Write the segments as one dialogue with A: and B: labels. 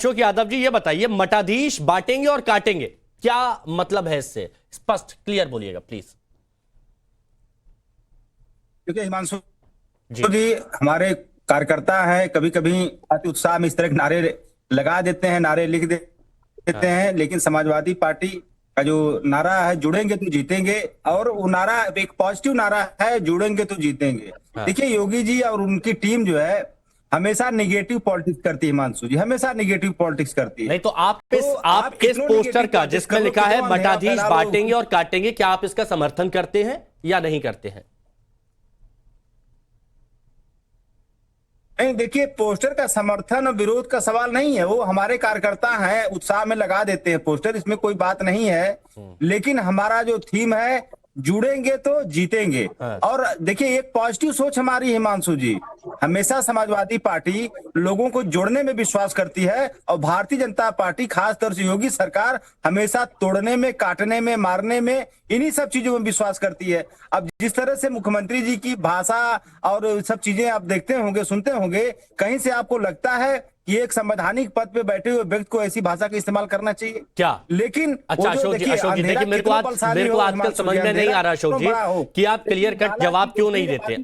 A: अशोक यादव जी, ये बताइए, मठाधीश बांटेंगे और काटेंगे, क्या मतलब है इससे? स्पष्ट क्लियर बोलिएगा प्लीज।
B: क्योंकि हिमांशु
A: जी
B: जी हमारे कार्यकर्ता हैं, कभी कभी अति उत्साह में इस तरह के नारे लगा देते हैं, नारे लिख देते
A: हाँ।
B: हैं, लेकिन समाजवादी पार्टी का जो नारा है जुड़ेंगे तो जीतेंगे, और वो नारा एक पॉजिटिव नारा है, जुड़ेंगे तो जीतेंगे।
A: हाँ।
B: देखिए योगी जी और उनकी टीम जो है हमेशा निगेटिव पॉलिटिक्स करती है, हिमांशु जी हमेशा निगेटिव पॉलिटिक्स करती है।
A: नहीं तो आप
B: तो
A: आप इस
B: कितनों
A: पोस्टर
B: negative
A: का
B: politics
A: जिसमें
B: करो,
A: लिखा है
B: कितनों अंधेरा
A: मठाधीश
B: फैलाओ,
A: बांटेंगे और काटेंगे, क्या आप इसका समर्थन करते हैं या नहीं करते हैं?
B: नहीं, देखिए पोस्टर का समर्थन और विरोध का सवाल नहीं है, वो हमारे कार्यकर्ता हैं, उत्साह में लगा देते हैं पोस्टर, इसमें कोई बात नहीं है। लेकिन हमारा जो थीम है जुड़ेंगे तो जीतेंगे।
A: हाँ।
B: और देखिए एक पॉजिटिव सोच हमारी है हिमांशु जी, हमेशा समाजवादी पार्टी लोगों को जोड़ने में विश्वास करती है, और भारतीय जनता पार्टी खासतौर से योगी सरकार हमेशा तोड़ने में, काटने में, मारने में, इन्हीं सब चीजों में विश्वास करती है। अब जिस तरह से मुख्यमंत्री जी की भाषा और सब चीजें आप देखते होंगे, सुनते होंगे, कहीं से आपको लगता है कि एक संवैधानिक पद पे बैठे हुए व्यक्ति को ऐसी भाषा का इस्तेमाल करना चाहिए
A: क्या?
B: लेकिन
A: अच्छा अशोक जी, देखिए मेरे को आजकल समझ में नहीं आ रहा अशोक जी कि आप क्लियर कट जवाब क्यों नहीं देते।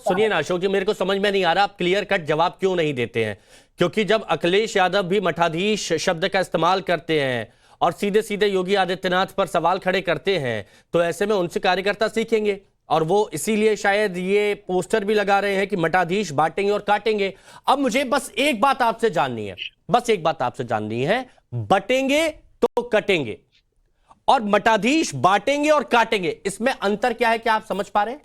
A: सुनिए ना अशोक जी, मेरे को समझ में नहीं आ रहा आप क्लियर कट जवाब क्यों नहीं देते हैं, क्योंकि जब अखिलेश यादव भी मठाधीश शब्द का इस्तेमाल करते हैं और सीधे सीधे योगी आदित्यनाथ पर सवाल खड़े करते हैं, तो ऐसे में उनसे कार्यकर्ता सीखेंगे, और वो इसीलिए शायद ये पोस्टर भी लगा रहे हैं कि मठाधीश बांटेंगे और काटेंगे। अब मुझे बस एक बात आपसे जाननी है, बस एक बात आपसे जाननी है, बटेंगे तो कटेंगे और मठाधीश बांटेंगे और काटेंगे, इसमें अंतर क्या है, क्या आप समझ पा रहे हैं?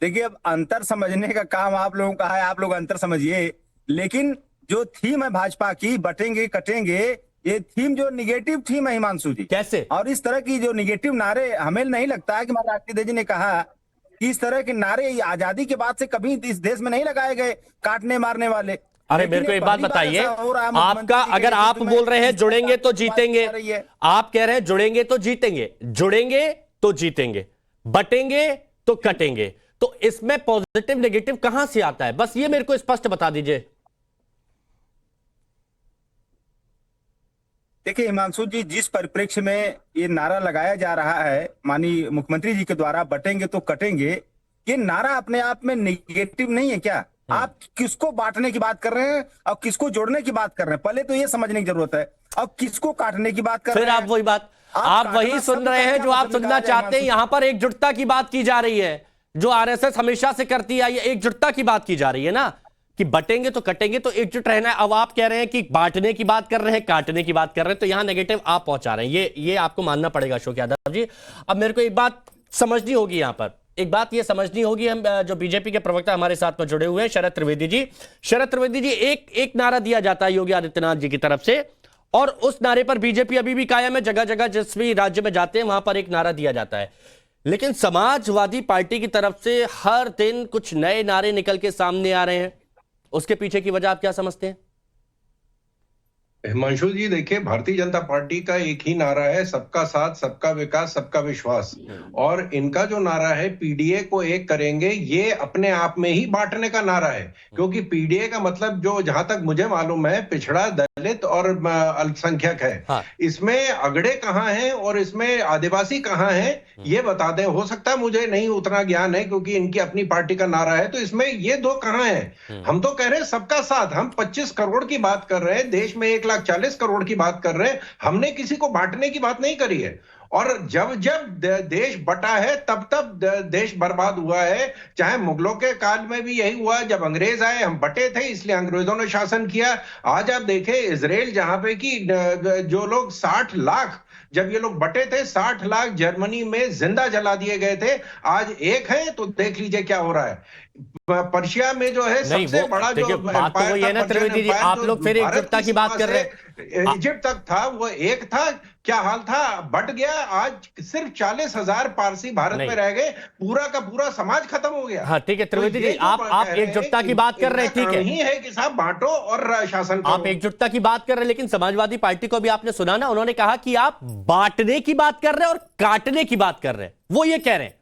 B: देखिए अब अंतर समझने का काम आप लोगों का है, आप लोग अंतर समझिए, लेकिन जो थीम है भाजपा की बटेंगे कटेंगे, ये थीम जो निगेटिव थीम है हिमांशु जी।
A: कैसे?
B: और इस तरह की जो निगेटिव नारे, हमें नहीं लगता है कि महाराज राष्ट्रीय जी ने कहा कि इस तरह के नारे आजादी के बाद से कभी इस देश में नहीं लगाए गए, काटने मारने वाले।
A: अरे मेरे को एक बात बताइए, आपका अगर आप बोल रहे हैं जुड़ेंगे तो जीतेंगे, आप कह रहे हैं जुड़ेंगे तो जीतेंगे, जुड़ेंगे तो जीतेंगे, बटेंगे तो कटेंगे, तो इसमें पॉजिटिव नेगेटिव कहां से आता है? बस ये मेरे को स्पष्ट बता दीजिए।
B: देखिए हिमांशु जी, जिस परिप्रेक्ष्य में ये नारा लगाया जा रहा है माननीय मुख्यमंत्री जी के द्वारा, बटेंगे तो कटेंगे, ये नारा अपने आप में निगेटिव नहीं है क्या? आप किसको बांटने की बात कर रहे हैं और किसको जोड़ने की बात कर रहे हैं, पहले तो ये समझने की जरूरत है। अब किसको काटने की बात कर
A: फिर
B: रहे हैं?
A: आप वही बात, आप वही सुन रहे हैं जो आप सुनना चाहते हैं। यहां पर एकजुटता की बात की जा रही है, जो आरएसएस हमेशा से करती है, ये एकजुटता की बात की जा रही है ना, कि बटेंगे तो कटेंगे, तो एकजुट रहना है। अब आप कह रहे हैं कि बांटने की बात कर रहे हैं, काटने की बात कर रहे हैं, तो यहां नेगेटिव आप पहुंचा रहे हैं, ये आपको मानना पड़ेगा अशोक यादव जी। अब मेरे को एक बात समझनी होगी, यहां पर एक बात ये समझनी होगी, हम जो बीजेपी के प्रवक्ता हमारे साथ में जुड़े हुए हैं शरद त्रिवेदी जी, शरद त्रिवेदी जी, एक नारा दिया जाता है योगी आदित्यनाथ जी की तरफ से, और उस नारे पर बीजेपी अभी भी कायम है, जगह जगह जिस भी राज्य में जाते हैं वहां पर एक नारा दिया जाता है। लेकिन समाजवादी पार्टी की तरफ से हर दिन कुछ नए नारे निकल के सामने आ रहे हैं, उसके पीछे की वजह आप क्या समझते हैं?
C: हिमांशु जी देखिए, भारतीय जनता पार्टी का एक ही नारा है, सबका साथ, सबका विकास, सबका विश्वास। और इनका जो नारा है पीडीए को एक करेंगे, ये अपने आप में ही बांटने का नारा है, क्योंकि पीडीए का मतलब जो जहां तक मुझे मालूम है पिछड़ा, दलित और अल्पसंख्यक है।
A: हाँ।
C: इसमें अगड़े कहाँ हैं और इसमें आदिवासी कहाँ हैं, ये बता दें। हो सकता है मुझे नहीं उतना ज्ञान है, क्योंकि इनकी अपनी पार्टी का नारा है, तो इसमें ये दो कहाँ हैं? हम तो कह रहे हैं सबका साथ, हम 25 करोड़ की बात कर रहे हैं, देश में 1,40,000 करोड़ की बात कर रहे हैं, हमने किसी को बांटने की बात नहीं करी है। और जब जब देश बटा है तब तब देश बर्बाद हुआ है, चाहे मुगलों के काल में भी यही हुआ, जब अंग्रेज आए हम बटे थे, इसलिए अंग्रेजों ने शासन किया। आज आप देखें इजराइल, जहां पे कि जो लोग 60 लाख, जब ये लोग बटे थे 60 लाख जर्मनी में जिंदा जला दिए गए थे, आज एक है, तो देख लीजिए क्या हो रहा है। पर्शिया में जो है सबसे बड़ा जो
A: बात तो वही है ना त्रिवेदी जी, आप लोग फिर एकजुटता की बात कर रहे हैं।
C: इजिप्ट तक था, वो एक था, क्या हाल था, बट गया। आज सिर्फ 40,000 पारसी भारत में रह गए, पूरा का पूरा समाज खत्म हो गया।
A: हाँ ठीक है त्रिवेदी जी, आप एकजुटता की बात कर रहे हैं, ठीक है,
C: नहीं है कि साहब बांटो और शासन करो।
A: आप एकजुटता की बात कर रहे हैं, लेकिन समाजवादी पार्टी को भी आपने सुना ना, उन्होंने कहा कि आप बांटने की बात कर रहे हैं और काटने की बात कर रहे हैं, वो ये कह रहे हैं।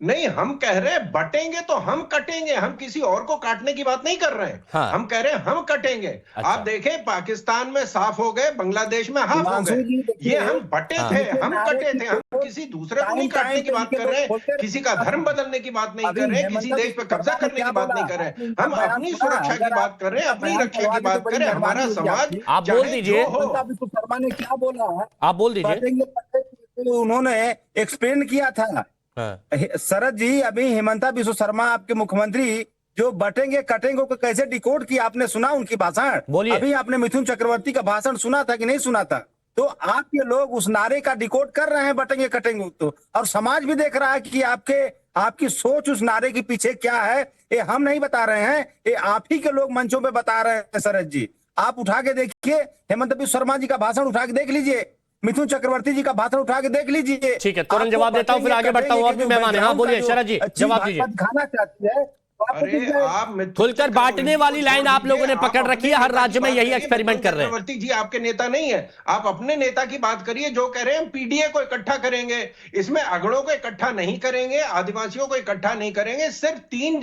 C: नहीं, हम कह रहे हैं बटेंगे तो हम कटेंगे, हम किसी और को काटने की बात नहीं कर रहे हैं।
A: हाँ।
C: हम कह रहे हैं हम कटेंगे।
A: अच्छा।
C: आप देखें, पाकिस्तान में साफ हो गए, बांग्लादेश में हाफ हो
B: हिमांशु
C: गए।
B: जी, देखिए,
C: ये हम बटे
A: हाँ।
C: थे,
B: इनके
C: हम
B: नारे
C: कटे
B: की
C: थे। हम
B: तो
C: किसी दूसरे को
B: टाइम
C: नहीं काटने की
B: टाइम
C: बात
B: पे
C: कर
B: इनके
C: रहे
B: लोग बोलते
C: हैं, किसी का धर्म बदलने की बात नहीं
B: अभी
C: कर रहे हैं,
B: हेमंत
C: किसी देश पे
B: बिस्वा
C: कब्जा
B: शर्मा ने
C: करने
B: क्या
C: की बात
B: बोला?
C: नहीं कर रहे
B: आपने
C: हैं।
B: इनका
C: हम
B: बयान
C: अपनी
B: सुना?
C: सुरक्षा की
B: अगर
C: बात कर रहे हैं,
B: आपका
C: अपनी
B: बयान
C: रक्षा
B: करवा
C: की
B: दें तो
C: बात
B: बड़ी
C: करें।
B: मेहरबानी
C: हमारा
B: होगी
C: समाज
B: आपकी।
A: आप बोल
C: चाहे
A: दीजिए।
C: जो हो।
B: हेमंत बिस्वा शर्मा ने क्या बोला?
A: आप बोल दीजिए।
B: बटेंगे तो उन्होंने एक्सप्लेन किया था।
A: हाँ।
B: शरद जी, अभी हेमंता बिस्वा शर्मा आपके मुख्यमंत्री जो बटेंगे कटेंगे को कैसे डिकोड किया, आपने सुना उनकी भाषण?
A: बोलिए।
B: अभी आपने मिथुन चक्रवर्ती का भाषण सुना था कि नहीं सुना था? तो आपके लोग उस नारे का डिकोड कर रहे हैं बटेंगे कटेंगे तो, और समाज भी देख रहा है कि आपकी सोच उस नारे के पीछे क्या है। ये हम नहीं बता रहे हैं, ये आप ही के लोग मंचों पे बता रहे हैं। शरद जी, आप उठा के देखिए, हेमंत बिस्वा शर्मा जी का भाषण उठा के देख लीजिए, मिथुन चक्रवर्ती जी का भाषण उठा के देख लीजिए।
A: ठीक है, तुरंत जवाब देता हूं, फिर आगे बढ़ता हूं। और भी मेहमान है। हाँ बोलिए शरद जी, जवाब दीजिए।
B: दिखाना चाहती है
C: अरे आप
A: खुलकर बांटने वाली लाइन आप लोगों ने पकड़ रखी है। हर राज्य में यही एक्सपेरिमेंट कर रहे हैं।
C: चक्रवर्ती जी आपके नेता नहीं है, आप अपने नेता की बात करिए जो कह रहे हैं पीडीए को इकट्ठा करेंगे। इसमें अगड़ों को इकट्ठा नहीं करेंगे, आदिवासियों को इकट्ठा नहीं करेंगे। सिर्फ 3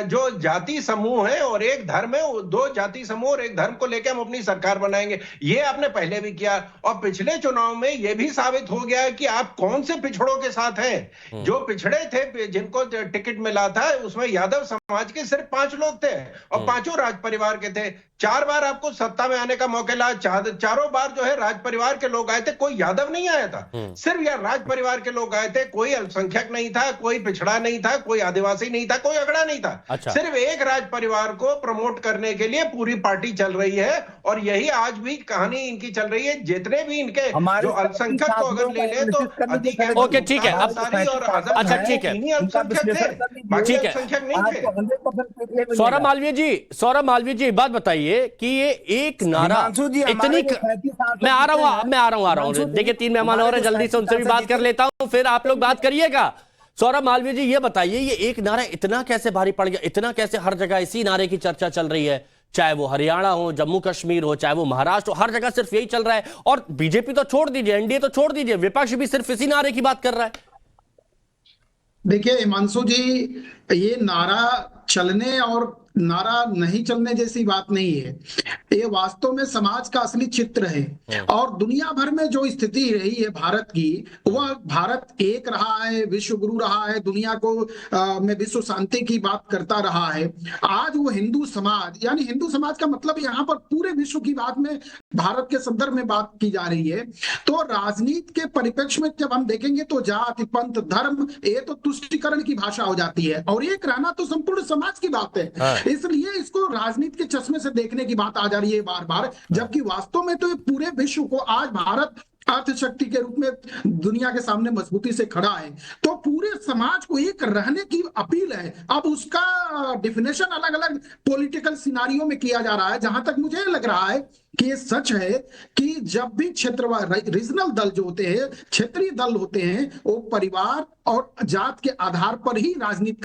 C: जो जाति समूह है और एक धर्म है, 2 जाति समूह और एक धर्म को लेकर हम अपनी सरकार बनाएंगे। ये आपने पहले भी किया और पिछले चुनाव में यह भी साबित हो गया है कि आप कौन से पिछड़ों के साथ हैं। जो पिछड़े थे, जिनको टिकट मिला था, उसमें यादव समाज के सिर्फ 5 लोग थे और 5 राज परिवार के थे। 4 बार आपको सत्ता में आने का मौका मिला, चारों बार जो है राज परिवार के लोग आए थे, कोई यादव नहीं आया था। सिर्फ यार राज परिवार के लोग आए थे, कोई अल्पसंख्यक नहीं था, कोई पिछड़ा नहीं था, कोई आदिवासी नहीं था, कोई अगड़ा नहीं था।
A: अच्छा।
C: सिर्फ एक राज परिवार को प्रमोट करने के लिए पूरी पार्टी चल रही है और यही आज भी कहानी इनकी चल रही है। जितने भी इनके जो अल्पसंख्यक को अगर ले ले तो अधिक है।
A: ओके, ठीक है। अच्छा, ठीक है।
C: इन्हीं अल्पसंख्यक थे, बाकी
A: ठीक है।
C: अल्पसंख्यक नहीं थे।
A: सौरभ मालवीय जी, एक बात बताइए कि ये एक नारा इतनी मैं आ रहा हूं। देखिए 3 मेहमान और हैं, जल्दी से उनसे भी बात कर लेता हूं, फिर आप लोग बात करिएगा। सौरभ मालवीय जी, ये बताइए, ये एक नारा इतना कैसे भारी पड़ गया, इतना कैसे हर जगह इसी नारे की चर्चा चल रही है? चाहे वो हरियाणा हो, जम्मू कश्मीर हो, चाहे वो महाराष्ट्र हो, हर जगह सिर्फ यही चल रहा है। और बीजेपी तो छोड़ दीजिए, एनडीए तो छोड़ दीजिए, विपक्ष भी सिर्फ इसी नारे की बात कर रहा है।
D: देखिए हिमांशु जी, ये नारा चलने और नारा नहीं चलने जैसी बात नहीं है। ये वास्तव में समाज का असली चित्र है। और दुनिया भर में जो स्थिति रही है भारत की, वह भारत एक रहा है, विश्व गुरु रहा है, दुनिया को में विश्व शांति की बात करता रहा है। आज वो हिंदू समाज, यानी हिंदू समाज का मतलब यहाँ पर पूरे विश्व की बात में, भारत के संदर्भ में बात की जा रही है। तो राजनीति के परिप्रेक्ष्य में जब हम देखेंगे तो जाति, पंथ, धर्म, ये तो तुष्टीकरण की भाषा हो जाती है और एक रहना तो संपूर्ण समाज की बात है। इसलिए इसको राजनीति के चश्मे से देखने की बात आ जा रही है बार बार, जबकि वास्तव में तो ये पूरे विश्व को, आज भारत अर्थशक्ति के रूप में दुनिया के सामने मजबूती से खड़ा है, तो पूरे समाज को एक रहने की अपील है। अब उसका डिफिनेशन अलग अलग पॉलिटिकल सिनारियों में किया जा रहा है। जहां तक मुझे लग रहा है कि ये सच है कि जब भी क्षेत्रवार रीजनल दल जो होते हैं, क्षेत्रीय दल होते हैं, वो परिवार और जात के आधार पर ही राजनीति